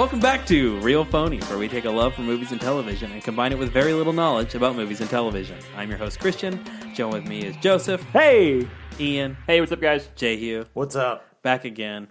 Welcome back to Real Phonies, where we take a love for movies and television and combine it with very little knowledge about movies and television. I'm your host, Christian. Joined with me is Joseph. Hey! Ian. Hey, what's up, guys? Jehu. What's up? Back again.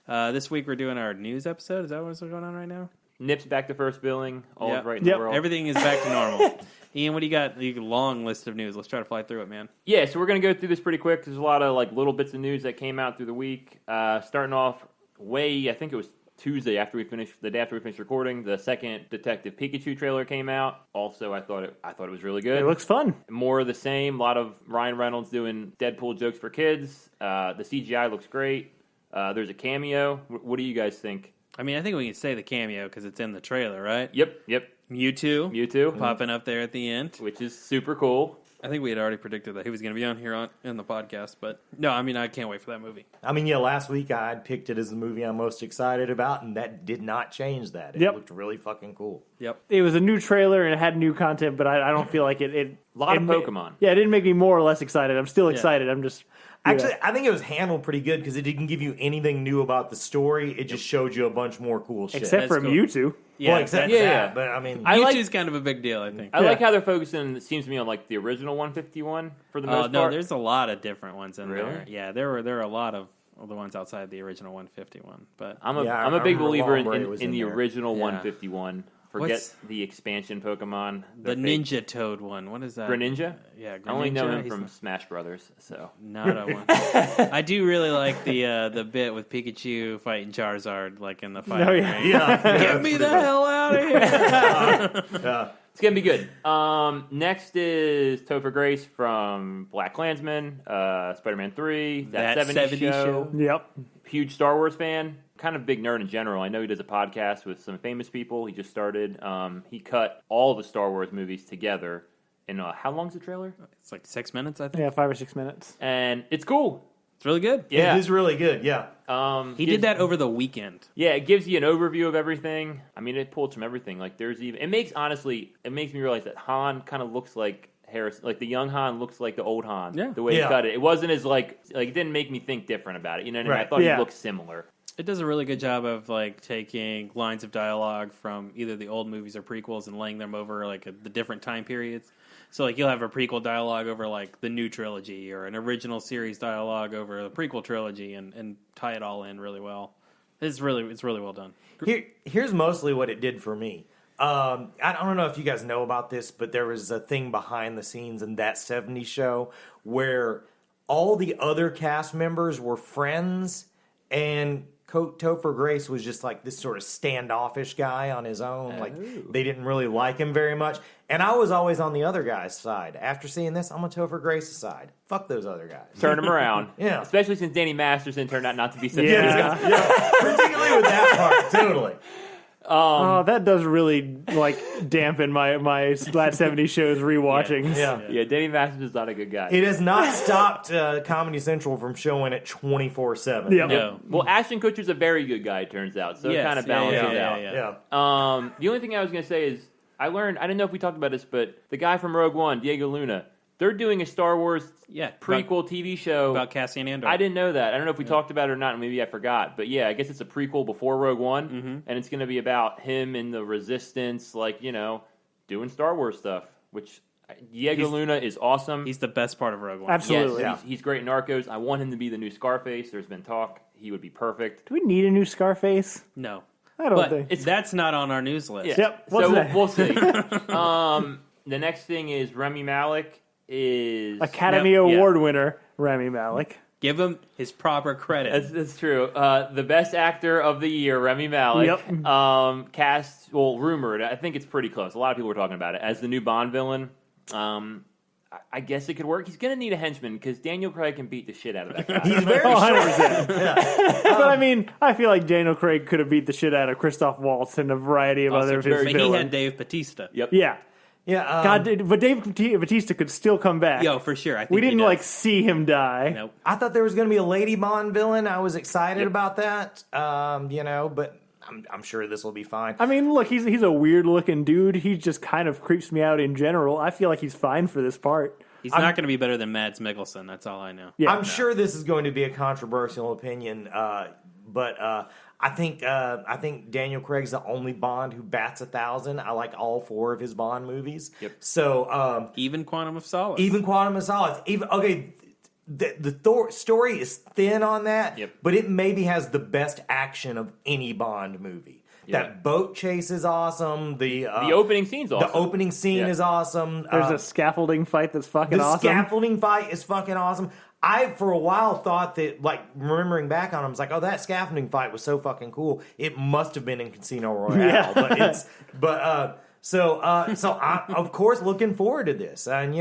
This week we're doing our news episode. Is that what's going on right now? Nips back to first billing. All Yep. right in the world. Everything is back to normal. Ian, what do you got? A long list of news. Let's try to fly through it, man. Yeah, so we're going to go through this pretty quick. There's a lot of little bits of news that came out through the week. Starting off I think it was Tuesday the day after we finished recording, the second Detective Pikachu trailer came out. Also, I thought it was really good. It looks fun. More of the same. A lot of Ryan Reynolds doing Deadpool jokes for kids. The CGI looks great. There's a cameo. What do you guys think? I mean, I think we can say the cameo because it's in the trailer, right? Yep. Mewtwo. Popping up there at the end. Which is super cool. I think we had already predicted that he was going to be on here in the podcast, but no, I mean, I can't wait for that movie. I mean, yeah, last week I had picked it as the movie I'm most excited about, and that did not change that. It looked really fucking cool. Yep. It was a new trailer and it had new content, but I don't feel like it. A lot of Pokemon. Yeah, it didn't make me more or less excited. I'm still excited. I'm just... Actually, I think it was handled pretty good because it didn't give you anything new about the story. It just showed you a bunch more cool shit. Except for cool. Mewtwo. Yeah, well, except that, but I mean... Mewtwo's kind of a big deal, I think. I like how they're focusing, it seems to me, on the original 151 for the most part. There's a lot of different ones in Really? there. Yeah, there are a lot of the ones outside the original 151. But I'm a big believer in the there. original 151. Forget the expansion Pokemon. The Ninja Toad one. What is that? Greninja? Yeah, Greninja. I only know him from Smash Brothers. So not a one. I do really like the bit with Pikachu fighting Charizard, in the fight. Oh, yeah. Get me the hell out of here! It's gonna be good. Next is Topher Grace from Black Klansman, Spider-Man 3, that 70 show. Yep. Huge Star Wars fan. Kind of big nerd in general. I know he does a podcast with some famous people. He just started. He cut all the Star Wars movies together. And how long's the trailer? It's 6 minutes, I think. Yeah, 5 or 6 minutes. And it's cool. It's really good. Yeah, It is really good, yeah. He did that over the weekend. Yeah, it gives you an overview of everything. I mean, it pulled from everything. It makes me realize that Han kind of looks like Harrison, the young Han looks like the old Han. Yeah. The way he cut it. It wasn't as it didn't make me think different about it. You know what I mean? Right. I thought he looked similar. It does a really good job of taking lines of dialogue from either the old movies or prequels and laying them over the different time periods. So you'll have a prequel dialogue over the new trilogy or an original series dialogue over the prequel trilogy and tie it all in really well. It's really well done. Here's mostly what it did for me. I don't know if you guys know about this, but there was a thing behind the scenes in that 70s show where all the other cast members were friends and Topher Grace was just this sort of standoffish guy on his own. They didn't really like him very much. And I was always on the other guy's side. After seeing this, I'm on Topher Grace's side. Fuck those other guys. Turn him around. Yeah. Especially since Danny Masterson turned out not to be such a good Yeah. Particularly with that part, totally. That does really dampen my last 70 shows rewatchings. Yeah, Danny Masterson's not a good guy. It has not stopped Comedy Central from showing it 24/7. Yeah. No. Well, Ashton Kutcher's a very good guy, it turns out. So it kind of balances out. Yeah. The only thing I was going to say is I didn't know if we talked about this, but the guy from Rogue One, Diego Luna, they're doing a Star Wars prequel TV show about Cassian Andor. I didn't know that. I don't know if we talked about it or not. Maybe I forgot. But yeah, I guess it's a prequel before Rogue One, and it's going to be about him and the Resistance, doing Star Wars stuff. Which Diego Luna is awesome. He's the best part of Rogue One. Absolutely. Yes, he's great in Narcos. I want him to be the new Scarface. There's been talk he would be perfect. Do we need a new Scarface? No. I don't But think. that's not on our news list. Yeah. Yep. What's So that? we'll see. The next thing is Rami Malek is Academy Award winner, Rami Malek. Give him his proper credit. That's true. The best actor of the year, Rami Malek. Yep. Cast, rumored. I think it's pretty close. A lot of people were talking about it as the new Bond villain. I guess it could work. He's going to need a henchman because Daniel Craig can beat the shit out of that guy. He's very short. 100%. But I mean, I feel like Daniel Craig could have beat the shit out of Christoph Waltz and a variety of other of his But he villains. had Dave Bautista. Yep. Yeah. Yeah, But Dave Bautista could still come back. Yo, for sure. I think we didn't he does. see him die. Nope. I thought there was going to be a Lady Bond villain. I was excited about that. But I'm sure this will be fine. I mean, look, he's a weird looking dude. He just kind of creeps me out in general. I feel like he's fine for this part. He's not going to be better than Mads Mikkelsen. That's all I know. Yeah. I'm sure this is going to be a controversial opinion, but I think Daniel Craig's the only Bond who bats 1,000. I like all 4 of his Bond movies. Yep. So even Quantum of Solace. The story is thin on that, Yep. but it maybe has the best action of any Bond movie. Yeah. That boat chase is awesome. The opening scene's awesome. The opening scene Yeah. is awesome. There's a scaffolding fight that's fucking The awesome. scaffolding fight is fucking awesome. I, for a while, thought that, like, remembering back on it, I was like, oh, that scaffolding fight was so fucking cool. It must have been in Casino Royale. Yeah. So I'm, of course, looking forward to this. And,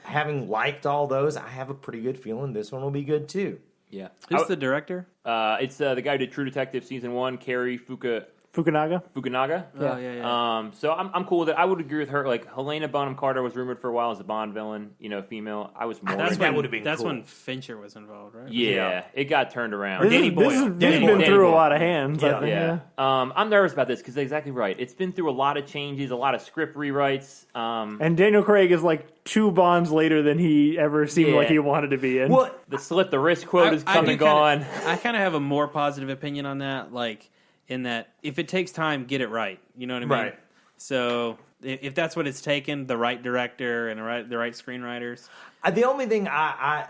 having liked all those, I have a pretty good feeling this one will be good, too. Yeah. Who's the director? It's the guy who did True Detective Season 1, Cary Fukunaga. Yeah. Oh, yeah. So I'm cool with it. I would agree with her. Like, Helena Bonham Carter was rumored for a while as a Bond villain, female. I was more. That would've been That's cool. when Fincher was involved, right? Yeah, it got turned around. This Danny has Boyle. been through a lot of hands. I think, Yeah. I'm nervous about this because exactly right. It's been through a lot of changes, a lot of script rewrites. And Daniel Craig is like 2 Bonds later than he ever seemed like he wanted to be in. Well, The slit the wrist quote is come and gone. I kind of have a more positive opinion on that, like, in that if it takes time, get it right. You know what I mean? Right. So if that's what it's taken, the right director and the right screenwriters. the only thing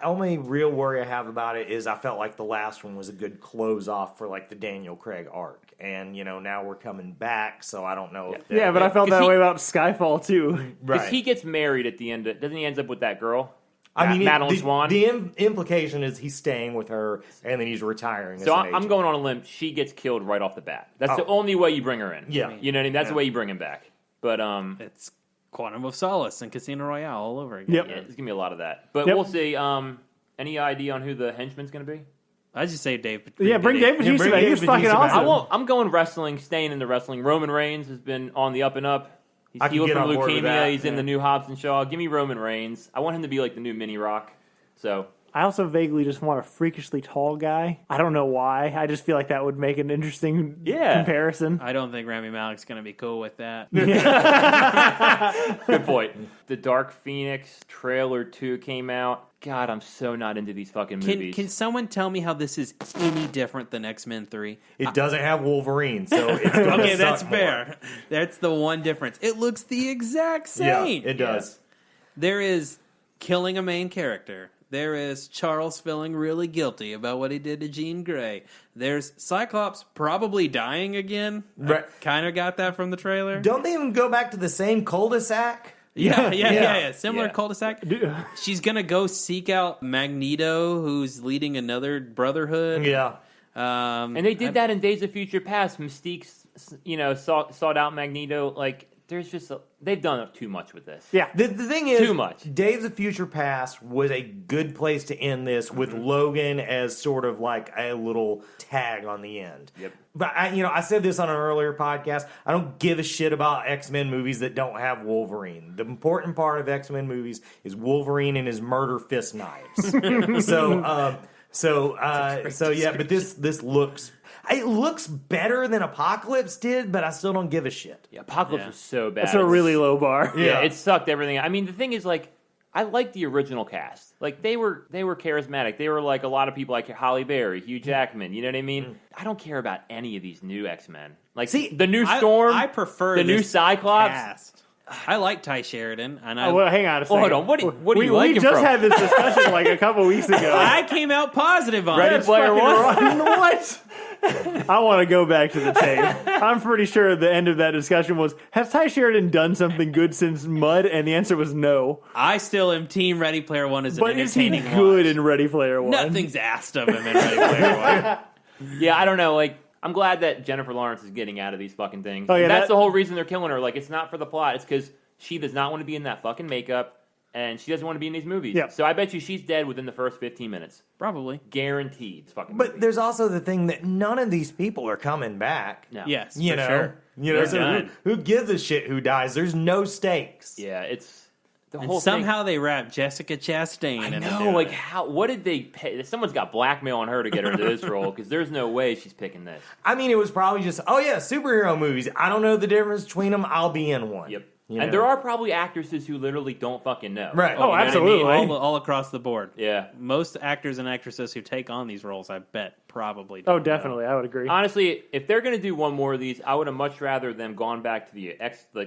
only real worry I have about it is I felt like the last one was a good close off for like the Daniel Craig arc, and now we're coming back, so I don't know. Yeah, but I felt that way about Skyfall too. Because he gets married at the end. Doesn't he end up with that girl? I mean, Madeline Swan. The implication is he's staying with her, and then he's retiring. So as an I'm agent. going on a limb. She gets killed right off the bat. That's the only way you bring her in. Yeah. You know what I mean? That's the way you bring him back. But It's Quantum of Solace and Casino Royale all over again. Yep. yeah, there's gonna be a lot of that. But Yep. we'll see. Any idea on who the henchman's gonna be? I just say Dave. Yeah, bring Dave Bautista bring back. He Dave was fucking Bautista back. awesome. I'm going wrestling. Staying in the wrestling. Roman Reigns has been on the up and up. He's I can healed get from on board with leukemia. that, He's in the new Hobbs and Shaw. Give me Roman Reigns. I want him to be like the new Mini Rock. So I also vaguely just want a freakishly tall guy. I don't know why. I just feel like that would make an interesting comparison. I don't think Rami Malek's going to be cool with that. good point. The Dark Phoenix trailer 2 came out. God, I'm so not into these fucking movies. Can someone tell me how this is any different than X-Men 3? It doesn't have Wolverine, so it's gonna Okay, that's suck more. fair. That's the one difference. It looks the exact same. Yeah, it does. There is killing a main character. There is Charles feeling really guilty about what he did to Jean Grey. There's Cyclops probably dying again. Right. Kind of got that from the trailer. Don't they even go back to the same cul-de-sac? Yeah. Similar Yeah. cul-de-sac. She's going to go seek out Magneto, who's leading another brotherhood. Yeah. And they did that in Days of Future Past. Mystique, sought out Magneto. Like, there's just they've done too much with this. Yeah. The thing is, Too much. Days of Future Past was a good place to end this with Logan as sort of like a little tag on the end. Yep. But I said this on an earlier podcast. I don't give a shit about X-Men movies that don't have Wolverine. The important part of X-Men movies is Wolverine and his murder fist knives. So yeah, but this looks. It looks better than Apocalypse did, but I still don't give a shit. Yeah, Apocalypse was so bad. That's a really low bar. Yeah, it sucked everything. I mean, the thing is, like, I like the original cast. Like, they were charismatic. They were like a lot of people, like Halle Berry, Hugh Jackman. You know what I mean? I don't care about any of these new X-Men. Like, See, the new Storm. I prefer the new this Cyclops. cast. I like Ty Sheridan, and I Oh, well, hang on a second. Hold on, what do you like We him just from? had this discussion like a couple weeks ago. I came out positive on Ready it. Player One? What? I want to go back to the tape. I'm pretty sure the end of that discussion was, has Ty Sheridan done something good since Mud? And the answer was no. I still am Team Ready Player One as an But is he entertaining good watch. in Ready Player One? Nothing's asked of him in Ready Player One. Yeah, I don't know. Like, I'm glad that Jennifer Lawrence is getting out of these fucking things. Oh, yeah, That's that- the whole reason they're killing her. Like, it's not for the plot. It's because she does not want to be in that fucking makeup, and she doesn't want to be in these movies. Yeah. So I bet you she's dead within the first 15 minutes. Probably. Guaranteed. It's fucking But movie. there's also the thing that none of these people are coming back. No. Yes, You for know, sure. They're so done. who gives a shit who dies? There's no stakes. Yeah, it's the And whole somehow they wrapped Jessica Chastain thing. I into know, doing like, it. how? What did they pay? Someone's got blackmail on her to get her into this role, because there's no way she's picking this. I mean, it was probably just, oh yeah, superhero movies. I don't know the difference between them. I'll be in one. Yep. And there are probably actresses who literally don't fucking know. Right. Oh, absolutely. All across the board. Yeah. Most actors and actresses who take on these roles, I bet, probably don't Oh, definitely. know. I would agree. Honestly, if they're going to do one more of these, I would have much rather them gone back to the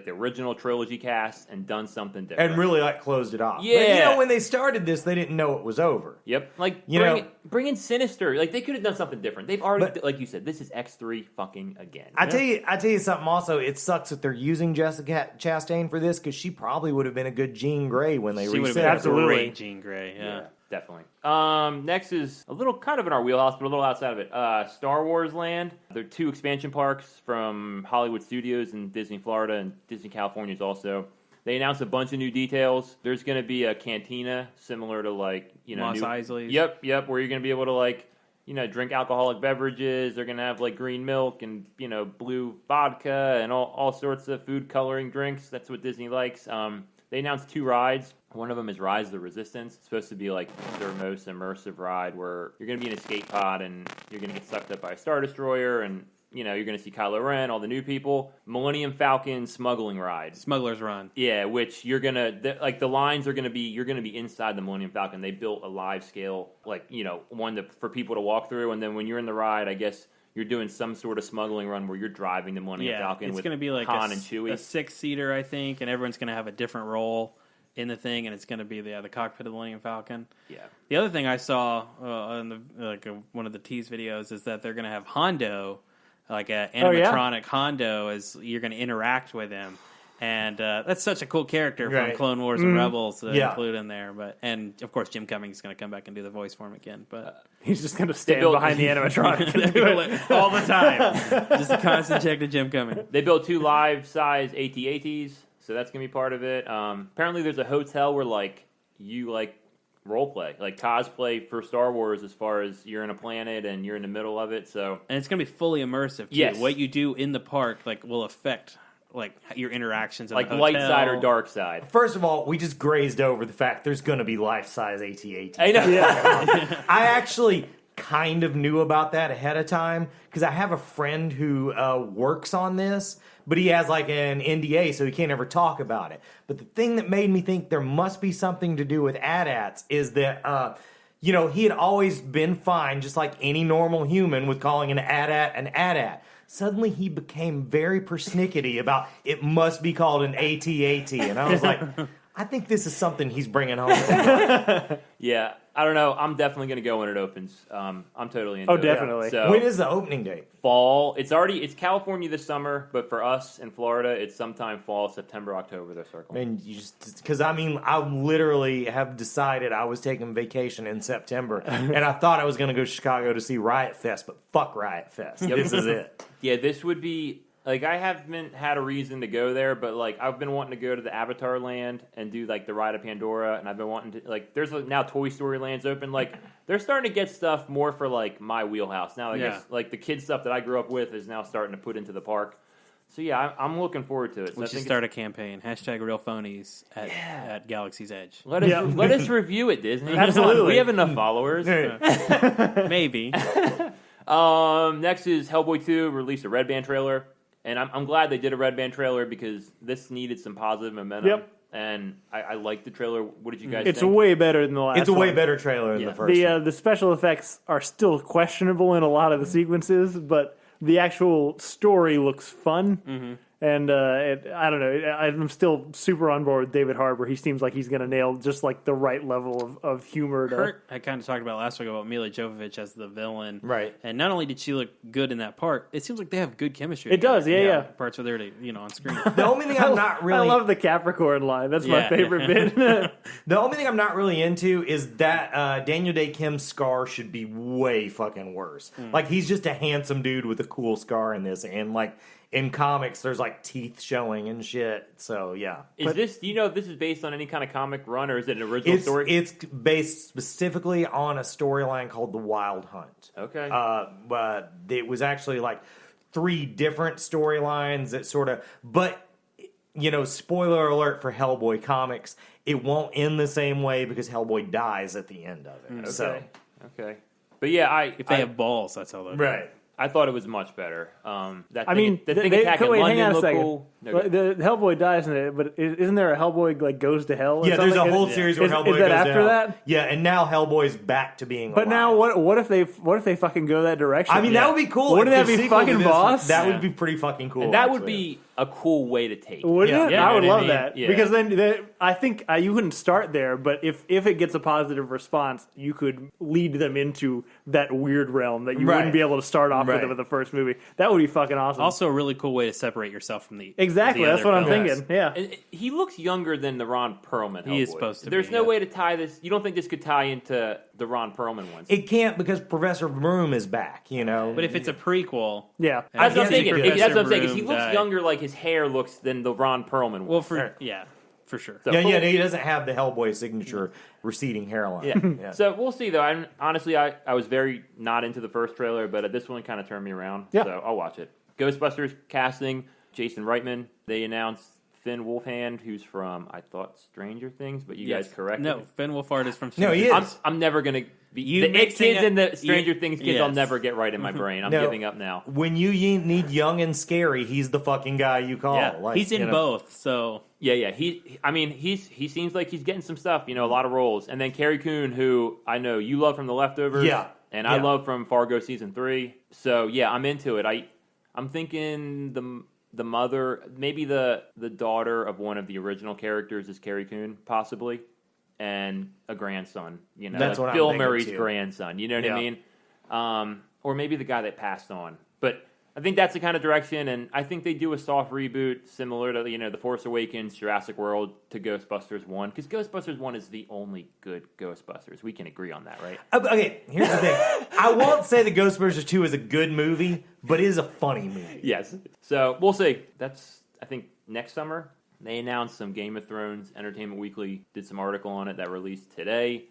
original trilogy cast and done something different. And really, closed it off. Yeah. But, when they started this, they didn't know it was over. Yep. Like, You bring in Sinister. Like, they could have done something different. They've already, like you said, this is X3 fucking again. I tell you something also, it sucks that they're using Jessica Chastain for this, because she probably would have been a good Jean Grey when they She would have reset been it. Absolutely. great Jean Grey, yeah. Definitely. Next is a little kind of in our wheelhouse, but a little outside of it. Star Wars Land. There are 2 expansion parks from Hollywood Studios in Disney Florida and Disney California's also. They announced a bunch of new details. There's going to be a cantina similar to Mos Eisley's. Yep, where you're going to be able to drink alcoholic beverages. They're going to have green milk and blue vodka and all sorts of food coloring drinks. That's what Disney likes. They announced 2 rides. One of them is Rise of the Resistance. It's supposed to be their most immersive ride where you're going to be in an escape pod and you're going to get sucked up by a Star Destroyer and, you're going to see Kylo Ren, all the new people. Millennium Falcon smuggling ride. Smuggler's Run. Yeah, which you're going to, the lines are going to be, you're going to be inside the Millennium Falcon. They built a live scale, one for people to walk through. And then when you're in the ride, I guess you're doing some sort of smuggling run where you're driving the Millennium Falcon with going to be like Han and Chewie. a 6-seater, I think, and everyone's going to have a different role in the thing, and it's going to be the cockpit of the Millennium Falcon. Yeah. The other thing I saw in one of the tease videos is that they're going to have Hondo, like an animatronic Hondo, as you're going to interact with him. And that's such a cool character from Clone Wars and Rebels to include in there. And of course, Jim Cummings is going to come back and do the voice for him again. But he's just going to stand behind the animatronic and do it all the time. Just a constant check to Jim Cummings. They built 2 live-size AT-ATs, so that's going to be part of it. Apparently, there's a hotel where you role play, cosplay for Star Wars, as far as you're in a planet and you're in the middle of it. So, and it's going to be fully immersive too. Yes. What you do in the park will affect your interactions in the hotel. Light side or dark side. First of all, we just grazed over the fact there's going to be life-size AT-AT. I know. Yeah. I actually kind of knew about that ahead of time, because I have a friend who works on this, but he has an NDA, so he can't ever talk about it. But the thing that made me think there must be something to do with AT-ATs is that, he had always been fine, just like any normal human, with calling an AT-AT an AT-AT. Suddenly he became very persnickety about it must be called an AT-AT. And I was like, I think this is something he's bringing home. Yeah, I don't know. I'm definitely going to go when it opens. I'm totally into it. Oh, definitely. So, when is the opening date? Fall. It's California this summer, but for us in Florida, it's sometime fall, September, October, the circle. And because I literally have decided I was taking vacation in September, and I thought I was going to go to Chicago to see Riot Fest, but fuck Riot Fest. This is it. Yeah, this would be I haven't had a reason to go there, but I've been wanting to go to the Avatar Land and do the Ride of Pandora, and I've been wanting to there's now Toy Story Land's open. They're starting to get stuff more for my wheelhouse now. I guess the kid stuff that I grew up with is now starting to put into the park. So yeah, I'm looking forward to it. So we should start a campaign. #RealPhonies at Galaxy's Edge. Let us review it, Disney. Absolutely. We have enough followers. Maybe. Next is Hellboy 2 released a Red Band trailer, and I'm glad they did a Red Band trailer because this needed some positive momentum. Yep. And I liked the trailer. What did you guys It's think? way better than the last It's a way one. better trailer than the first one. The special effects are still questionable in a lot of the sequences, but the actual story looks fun. Mm-hmm. And I don't know. I'm still super on board with David Harbour. He seems like he's going to nail just the right level of humor. Kurt, I kind of talked about last week about Mila Jovovich as the villain, right? And not only did she look good in that part, it seems like they have good chemistry. It does, yeah. Parts where they're on screen. The only thing I'm not really, I love the Capricorn line. That's my favorite bit. The only thing I'm not really into is that Daniel Day Kim's scar should be way fucking worse. He's just a handsome dude with a cool scar in this, and in comics, there's teeth showing and shit. So yeah, do you know if this is based on any kind of comic run or is it an original story? It's based specifically on a storyline called The Wild Hunt. Okay. But it was actually 3 different storylines that sort of, but spoiler alert for Hellboy comics, it won't end the same way because Hellboy dies at the end of it. Okay. So Okay. But yeah, if they have balls, that's how they right. I thought it was much better. The hang thing on attacking a London looked second. cool. No, Like, the Hellboy dies in it, but isn't there a Hellboy like goes to hell? Or Yeah, there's a something? whole series where Hellboy is that goes after down. that? Yeah, and now Hellboy's back to being But alive. now what if they fucking go that direction? I mean, that would be cool. Wouldn't If that the be sequel to fucking this- boss? That Yeah. would be pretty fucking cool. and that would actually. be a cool way to take. Wouldn't Yeah. it? Yeah, I would you know what I love mean? that Yeah. because then I think you wouldn't start there, but if it gets a positive response, you could lead them into that weird realm that you Right. wouldn't be able to start off Right. with the first movie. That would be fucking awesome. Also, a really cool way to separate yourself from the exactly, the that's other what I'm films. thinking. Yeah. And he looks younger than the Ron Perlman. He is Hellboy. supposed to There's be, no yeah. way to tie this. You don't think this could tie into the Ron Perlman ones? It can't because Professor Broom is back. You know, But if it's a prequel, Yeah. And That's what I'm I think thinking. Professor That's what I'm saying. Because he Broom looks died. younger, like his hair looks than the Ron Perlman one. well, for sure. So, yeah, he doesn't have the Hellboy signature receding hairline. Yeah. So we'll see, though. Honestly, I was very not into the first trailer, but this one kind of turned me around. Yeah. So I'll watch it. Ghostbusters casting Jason Reitman. They announced Finn Wolfhard, who's from, I thought, Stranger Things, but you guys corrected No, me. Finn Wolfhard is from. No, he Stranger is. I'm never going to be... You the it mixing kids it- and the Stranger you- Things kids I'll yes. never get right in my brain. I'm No. giving up now. When you need young and scary, he's the fucking guy you call. Yeah, Like, he's in you know. both. So Yeah. He seems like he's getting some stuff, a lot of roles. And then Carrie Coon, who I know you love from The Leftovers. Yeah. And I Yeah. love from Fargo season 3. So yeah, I'm into it. I'm thinking the mother, maybe the daughter of one of the original characters is Carrie Coon, possibly, and a grandson. That's what I'm Bill thinking, Murray's too. grandson. You know what Yeah. I mean? Or maybe the guy that passed on. But I think that's the kind of direction, and I think they do a soft reboot similar to The Force Awakens, Jurassic World to Ghostbusters 1, because Ghostbusters 1 is the only good Ghostbusters. We can agree on that, right? Okay, here's the thing. I won't say the Ghostbusters 2 is a good movie, but it is a funny movie. Yes. So we'll see. That's, I think, next summer. They announced some Game of Thrones. Entertainment Weekly did some article on it that released today,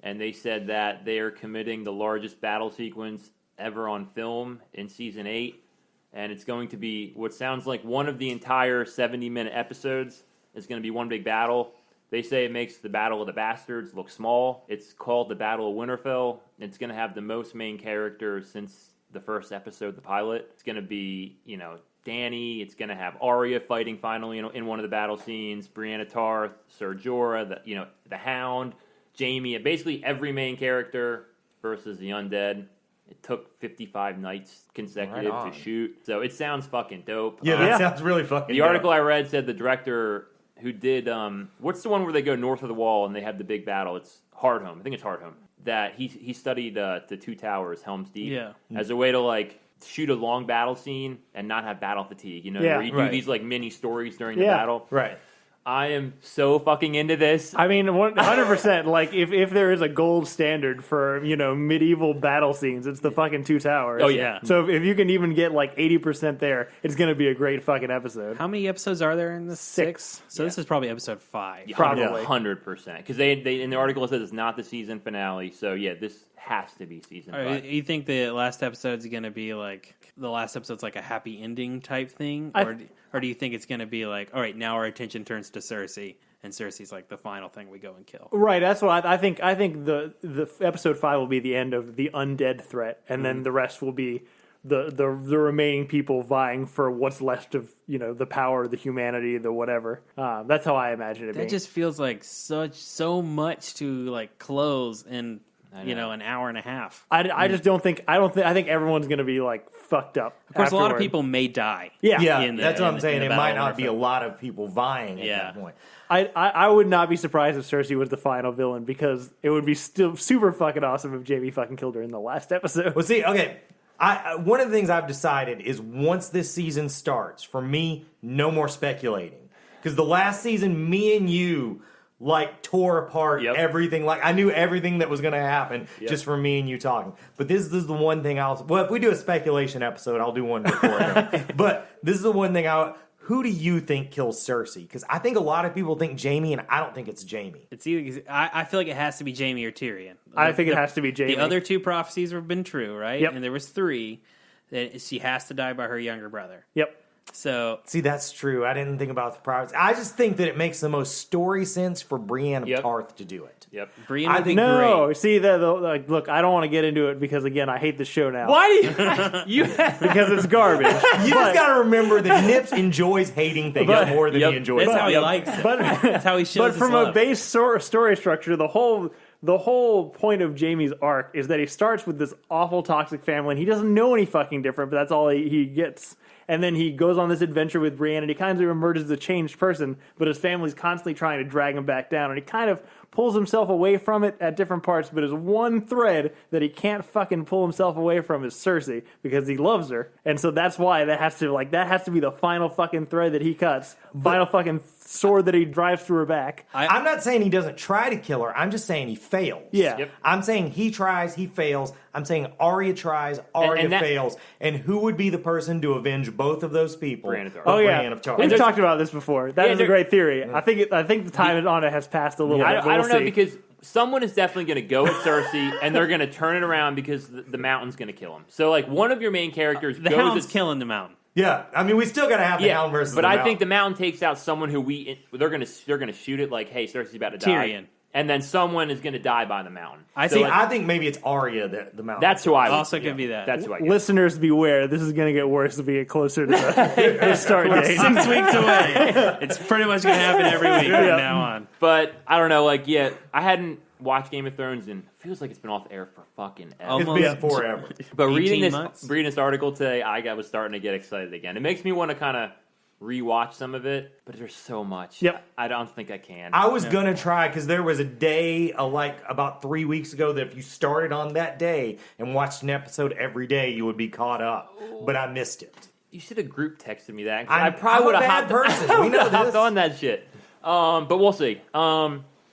and they said that they are committing the largest battle sequence ever on film in Season 8, and it's going to be what sounds like one of the entire 70-minute episodes is going to be one big battle. They say it makes the Battle of the Bastards look small. It's called the Battle of Winterfell. It's going to have the most main characters since the first episode, the pilot. It's going to be, Dany. It's going to have Arya fighting finally in one of the battle scenes. Brienne of Tarth, Ser Jorah, the Hound, Jaime. Basically every main character versus the undead. It took 55 nights consecutive Right on. to shoot. So it sounds fucking dope. Yeah, that sounds really fucking The dope. article I read said the director who did what's the one where they go north of the wall and they have the big battle? It's Hardhome. I think it's Hardhome. That he studied the Two Towers, Helm's Deep, Yeah. as a way to shoot a long battle scene and not have battle fatigue. Where you do right. these mini stories during the Yeah. battle. Right. I am so fucking into this. I mean, 100%. Like, if there is a gold standard for medieval battle scenes, it's the fucking Two Towers. Oh, yeah. So if you can even get 80% there, it's going to be a great fucking episode. how many episodes are there in this? 6. So this is probably episode 5. Probably. 100%. Because they in the article it says it's not the season finale. So yeah, this has to be season 5. You think the last episode's going to be the last episode's like a happy ending type thing, or do you think it's going to be like, all right, now our attention turns to Cersei, and Cersei's like the final thing we go and kill? Right, that's what I think. I think the episode 5 will be the end of the undead threat, and then the rest will be the remaining people vying for what's left of the power, the humanity, the whatever. That's how I imagine it That being. just feels like so much to close in an hour and a half. I just don't think. I think everyone's going to be fucked up. Of course, a lot of people may die. Yeah, Yeah, in the- that's what in I'm the- saying. in the It Battle might of not be a Winterfell. lot of people vying at Yeah. that point. I would not be surprised if Cersei was the final villain because it would be still super fucking awesome if Jaime fucking killed her in the last episode. Well, see, okay. One of the things I've decided is once this season starts, for me, no more speculating. Because the last season, me and you tore apart Yep. everything. I knew everything that was going to happen just from me and you talking. But this is the one thing well, if we do a speculation episode, I'll do one before that. But this is the one thing who do you think kills Cersei? Because I think a lot of people think Jaime, and I don't think it's Jaime. It's either I feel like it has to be Jaime or Tyrion. I think it has to be Jaime. The other 2 prophecies have been true, right? Yep. And there was 3 that she has to die by her younger brother. Yep. So See, that's true. I didn't think about the privacy. I just think that it makes the most story sense for Brienne of Tarth to do it. Yep. Brienne would be No, great. see like, look, I don't want to get into it because again, I hate the show now. Why do you? Because it's garbage. You just got to remember that Nips enjoys hating things more than he enjoys. That's how he them. likes it. But That's how he shows but his from love. a base story structure, the whole point of Jaime's arc is that he starts with this awful toxic family and he doesn't know any fucking different, but that's all he gets. And then he goes on this adventure with Brienne and he kind of emerges as a changed person, but his family's constantly trying to drag him back down. And he kind of pulls himself away from it at different parts, but his one thread that he can't fucking pull himself away from is Cersei, because he loves her. And so that's why that has to be the final fucking thread that he cuts. Final fucking sword that he drives through her back. I'm not saying he doesn't try to kill her. I'm just saying he fails. Yeah. Yep. I'm saying he tries, he fails. I'm saying Arya tries, Arya and that- fails. And who would be the person to avenge both of those people? Brienne of Tarth. But Oh yeah, Brienne of Tarth. we've talked about this before. That Yeah, is a there- great theory. I think the time on it has passed a little bit. I but we'll don't know see. because someone is definitely going to go with Cersei, and they're going to turn it around because the Mountain's going to kill him. So like one of your main characters The goes Hound's as- killing the Mountain. Yeah, I mean, we still got to have the Hound versus but the I Mountain. think the Mountain takes out someone who they're gonna shoot it like, hey, Cersei's about to die, Tyrion. and then someone is gonna die by the Mountain. I So, think- like, I think maybe it's Arya that the Mountain. that's who I would, Also could be that. That's who I get. Listeners, beware. This is going to get worse as we get closer to the start date. 6 weeks away. It's pretty much going to happen every week from now on. But I don't know, like, I hadn't watched Game of Thrones and it feels like it's been off air for fucking ever. It's been forever. But 18 months? reading this article today, I was starting to get excited again. It makes me want to kind of rewatch some of it, but there's so much. Yep. I don't think I can. I was gonna try because there was a day, like about 3 weeks ago, that if you started on that day and watched an episode every day, you would be caught up. But I missed it. You should have group texted me that. I'm I probably a would have bad hopped, person. I We know would've hopped this. on that shit. But we'll see.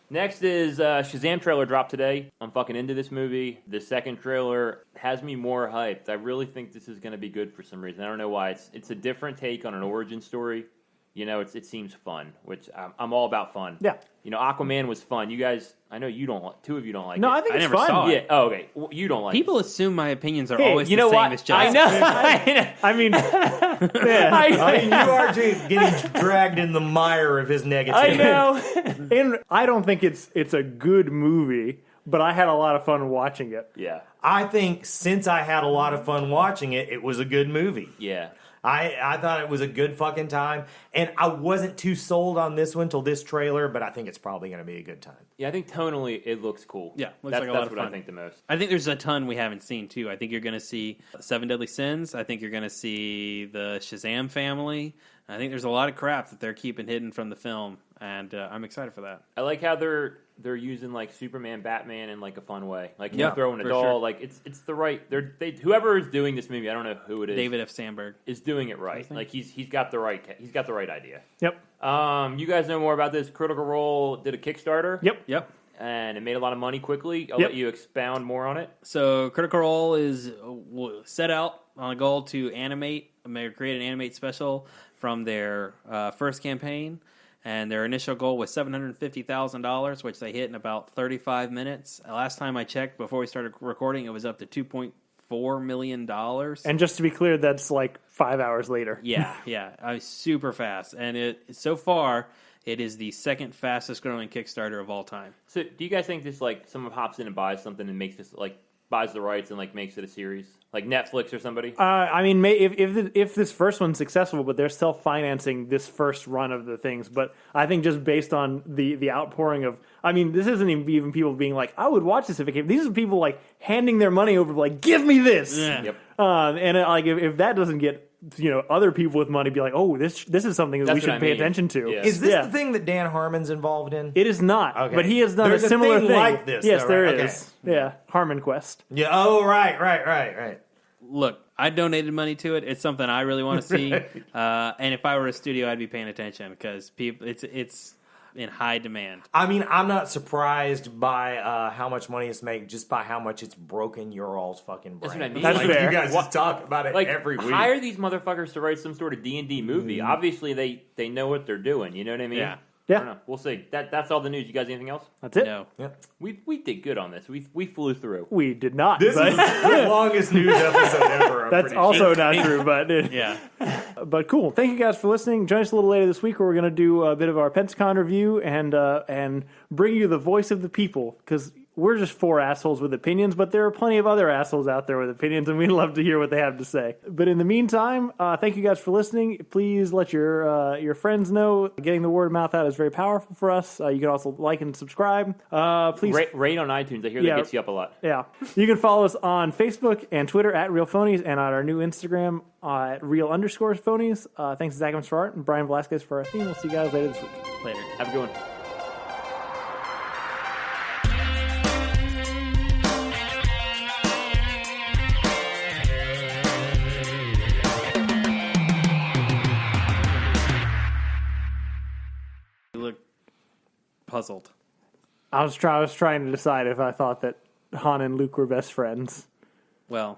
Next is Shazam trailer dropped today. I'm fucking into this movie. The second trailer has me more hyped. I really think this is going to be good for some reason. I don't know why. It's a different take on an origin story. You know, it seems fun, which I'm all about fun. Yeah. You know, Aquaman was fun. You guys, I know you don't like. Two of you don't like No, it. I think I it's never fun. saw it. Yeah. Oh, okay. Well, you don't like People assume my opinions are Hey, always it. You know the same what? as I Justin. know. I mean, yeah. I mean, you are getting dragged in the mire of his negativity. I know. And I don't think it's a good movie, but I had a lot of fun watching it. Yeah. I think since I had a lot of fun watching it, it was a good movie. Yeah. I thought it was a good fucking time, and I wasn't too sold on this one till this trailer, but I think it's probably going to be a good time. Yeah, I think tonally it looks cool. Yeah, looks that's, like a lot that's of what fun. I think the most. I think there's a ton we haven't seen, too. I think you're going to see Seven Deadly Sins. I think you're going to see the Shazam family. I think there's a lot of crap that they're keeping hidden from the film, and I'm excited for that. I like how they're using like Superman, Batman in like a fun way. Like Yeah, throwing a for doll. sure. Like it's the right. Whoever is doing this movie, I don't know who it is. David F. Sandberg. is doing it right. Like he's got the right idea. Yep. You guys know more about this. Critical Role did a Kickstarter. Yep. And it made a lot of money quickly. I'll Yep. let you expound more on it. So Critical Role is set out on a goal to create an animate special from their first campaign, and their initial goal was $750,000, which they hit in about 35 minutes. Last time I checked, before we started recording, it was up to $2.4 million. And just to be clear, that's like 5 hours later. Yeah, super fast, and so far it is the second fastest growing Kickstarter of all time. So, do you guys think this like someone hops in and buys something and makes this like buys the rights and like makes it a series, like Netflix or somebody? I mean, if this first one's successful, but they're self financing this first run of the things. But I think just based on the outpouring of, I mean, this isn't even people being like, I would watch this if it came. These are people like handing their money over, like, give me this. Yeah. Yep. And like if that doesn't get other people with money be like, oh, this is something that we That's what should I pay mean. attention to. Yeah. Is this the thing that Dan Harmon's involved in? It is not, Okay. but he has done There's a a similar thing like this, Yes, though, there right? is. Yeah, Harmon Quest. Yeah. Oh, right. Look, I donated money to it. It's something I really want to see, and if I were a studio, I'd be paying attention because it's in high demand. I mean, I'm not surprised by how much money it's made, just by how much it's broken your all's fucking brain. That's what I mean. That's like, fair. You guys just talk about it Like every week. hire these motherfuckers to write some sort of D&D movie. Obviously, they know what they're doing. You know what I mean? Yeah. I don't know. We'll see. That's all the news. You guys, anything else? That's it. No. Yeah. We did good on this. We flew through. We did not. This but is the longest news episode ever. I'm that's pretty also sure. not true. But Yeah. But cool. Thank you guys for listening. Join us a little later this week where we're going to do a bit of our Pensacon review and bring you the voice of the people, because we're just 4 assholes with opinions, but there are plenty of other assholes out there with opinions, and we'd love to hear what they have to say. But in the meantime, thank you guys for listening. Please let your friends know. Getting the word of mouth out is very powerful for us. You can also like and subscribe. Please rate on iTunes. I hear that gets you up a lot. Yeah. You can follow us on Facebook and Twitter at Real Phonies, and on our new Instagram at Real_Phonies. Thanks to Zach Evans for art and Brian Velasquez for our theme. We'll see you guys later this week. Later. Have a good one. Puzzled. I was trying to decide if I thought that Han and Luke were best friends. Well,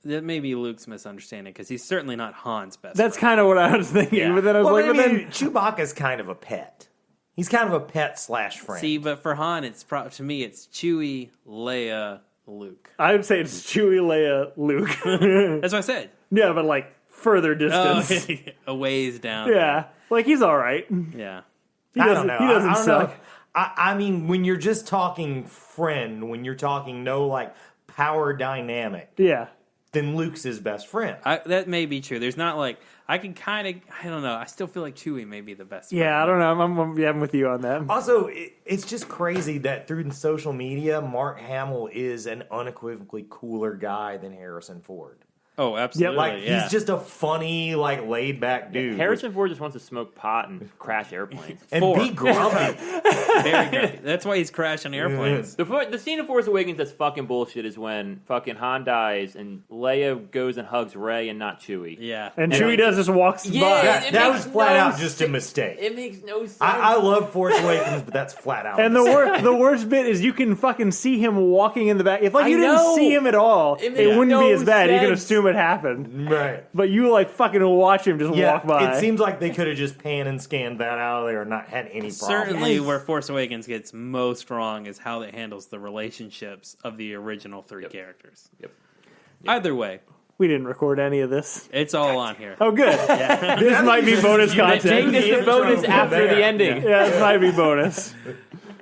that may be Luke's misunderstanding, because he's certainly not Han's best That's friend. kind of what I was thinking. Yeah. But then I was Chewbacca's kind of a pet. He's kind of a pet / friend. See, but for Han, to me, it's Chewie, Leia, Luke. I would say it's Chewie, Leia, Luke. That's what I said. Yeah, but like further distance. A ways down. Yeah, like he's all right. Yeah. He I don't know. He doesn't I don't suck. know. I mean, when you're just talking friend, when you're talking no like power dynamic, Yeah. then Luke's his best friend. That may be true. There's not like, I can kind of, I don't know. I still feel like Chewie may be the best friend. Yeah, I don't know. I'm with you on that. Also, it's just crazy that through social media, Mark Hamill is an unequivocally cooler guy than Harrison Ford. Oh, absolutely. Like, yeah. he's just a funny, like, laid-back dude. Harrison Ford just wants to smoke pot and crash airplanes. And Ford. be grumpy. Very good. That's why he's crashing airplanes. The scene of Force Awakens that's fucking bullshit is when fucking Han dies and Leia goes and hugs Rey and not Chewie. Yeah. And Chewie does just walks Yeah, by. That makes was flat no out just a mistake. It makes no sense. I love Force Awakens, but that's flat out. And the worst bit is you can fucking see him walking in the back. If like you I didn't know. see him at all, It it, makes wouldn't no be as bad. You can sense. assume it happened. Right. But you like fucking watch him just Yeah, walk by. it seems like they could have just pan and scanned that out of there and not had any problem. Certainly, where Force Awakens gets most wrong is how it handles the relationships of the original 3 characters. Yep. Either way, We didn't record any of this. it's all on here. Oh, good. This might be bonus Make content. this the bonus after the ending. Yeah, this might be bonus.